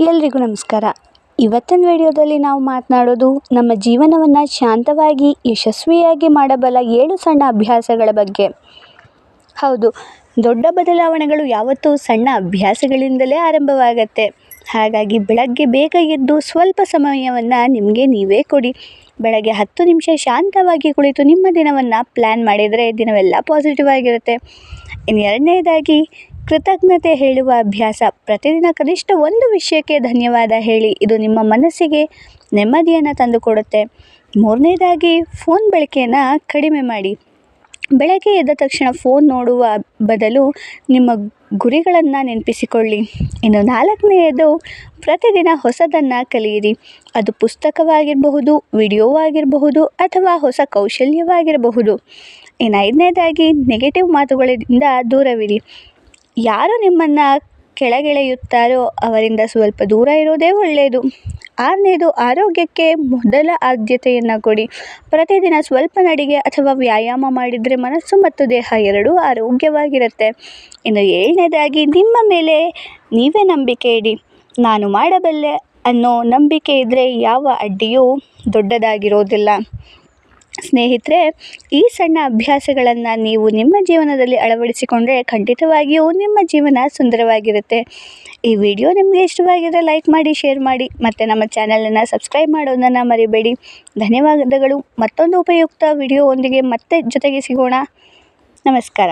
ಎಲ್ರಿಗೂ ನಮಸ್ಕಾರ. ಇವತ್ತಿನ ವಿಡಿಯೋದಲ್ಲಿ ನಾವು ಮಾತನಾಡೋದು ನಮ್ಮ ಜೀವನವನ್ನು ಶಾಂತವಾಗಿ ಯಶಸ್ವಿಯಾಗಿ ಮಾಡಬಲ್ಲ 7 ಸಣ್ಣ ಅಭ್ಯಾಸಗಳ ಬಗ್ಗೆ. ಹೌದು, ದೊಡ್ಡ ಬದಲಾವಣೆಗಳು ಯಾವತ್ತೂ ಸಣ್ಣ ಅಭ್ಯಾಸಗಳಿಂದಲೇ ಆರಂಭವಾಗತ್ತೆ. ಹಾಗಾಗಿ ಬೆಳಗ್ಗೆ ಬೇಗ ಎದ್ದು ಸ್ವಲ್ಪ ಸಮಯವನ್ನು ನಿಮಗೆ ನೀವೇ ಕೊಡಿ. ಬೆಳಗ್ಗೆ 10 ನಿಮಿಷ ಶಾಂತವಾಗಿ ಕುಳಿತು ನಿಮ್ಮ ದಿನವನ್ನು ಪ್ಲ್ಯಾನ್ ಮಾಡಿದರೆ ದಿನವೆಲ್ಲ ಪಾಸಿಟಿವ್ ಆಗಿರುತ್ತೆ. ಇನ್ನು ಎರಡನೇದಾಗಿ ಕೃತಜ್ಞತೆ ಹೇಳುವ ಅಭ್ಯಾಸ. ಪ್ರತಿದಿನ ಕನಿಷ್ಠ ಒಂದು ವಿಷಯಕ್ಕೆ ಧನ್ಯವಾದ ಹೇಳಿ. ಇದು ನಿಮ್ಮ ಮನಸ್ಸಿಗೆ ನೆಮ್ಮದಿಯನ್ನು ತಂದುಕೊಡುತ್ತೆ. ಮೂರನೇದಾಗಿ ಫೋನ್ ಬಳಕೆಯನ್ನು ಕಡಿಮೆ ಮಾಡಿ. ಬೆಳಗ್ಗೆ ಎದ್ದ ತಕ್ಷಣ ಫೋನ್ ನೋಡುವ ಬದಲು ನಿಮ್ಮ ಗುರಿಗಳನ್ನು ನೆನಪಿಸಿಕೊಳ್ಳಿ. ಇನ್ನು ನಾಲ್ಕನೆಯದು, ಪ್ರತಿದಿನ ಹೊಸದನ್ನು ಕಲಿಯಿರಿ. ಅದು ಪುಸ್ತಕವಾಗಿರಬಹುದು, ವಿಡಿಯೋವಾಗಿರಬಹುದು ಅಥವಾ ಹೊಸ ಕೌಶಲ್ಯವಾಗಿರಬಹುದು. ಇನ್ನು ಐದನೇದಾಗಿ ನೆಗೆಟಿವ್ ಮಾತುಗಳಿಂದ ದೂರವಿರಿ. ಯಾರು ನಿಮ್ಮನ್ನು ಕೆಳಗೆಳೆಯುತ್ತಾರೋ ಅವರಿಂದ ಸ್ವಲ್ಪ ದೂರ ಇರೋದೇ ಒಳ್ಳೆಯದು. ಆರನೇದು, ಆರೋಗ್ಯಕ್ಕೆ ಮೊದಲ ಆದ್ಯತೆಯನ್ನು ಕೊಡಿ. ಪ್ರತಿದಿನ ಸ್ವಲ್ಪ ನಡಿಗೆ ಅಥವಾ ವ್ಯಾಯಾಮ ಮಾಡಿದರೆ ಮನಸ್ಸು ಮತ್ತು ದೇಹ ಎರಡೂ ಆರೋಗ್ಯವಾಗಿರುತ್ತೆ. ಇನ್ನು ಏಳನೇದಾಗಿ, ನಿಮ್ಮ ಮೇಲೆ ನೀವೇ ನಂಬಿಕೆ ಇಡಿ. ನಾನು ಮಾಡಬಲ್ಲೆ ಅನ್ನೋ ನಂಬಿಕೆ ಇದ್ದರೆ ಯಾವ ಅಡ್ಡಿಯೂ ದೊಡ್ಡದಾಗಿರೋದಿಲ್ಲ. ಸ್ನೇಹಿತರೆ, ಈ ಸಣ್ಣ ಅಭ್ಯಾಸಗಳನ್ನು ನೀವು ನಿಮ್ಮ ಜೀವನದಲ್ಲಿ ಅಳವಡಿಸಿಕೊಂಡ್ರೆ ಖಂಡಿತವಾಗಿಯೂ ನಿಮ್ಮ ಜೀವನ ಸುಂದರವಾಗಿರುತ್ತೆ. ಈ ವಿಡಿಯೋ ನಿಮಗೆ ಇಷ್ಟವಾಗಿದ್ದರೆ ಲೈಕ್ ಮಾಡಿ, ಶೇರ್ ಮಾಡಿ ಮತ್ತು ನಮ್ಮ ಚಾನಲನ್ನು ಸಬ್ಸ್ಕ್ರೈಬ್ ಮಾಡೋದನ್ನು ಮರಿಬೇಡಿ. ಧನ್ಯವಾದಗಳು. ಮತ್ತೊಂದು ಉಪಯುಕ್ತ ವಿಡಿಯೋ ಒಂದಿಗೆ ಮತ್ತೆ ಜೊತೆಗೆ ಸಿಗೋಣ. ನಮಸ್ಕಾರ.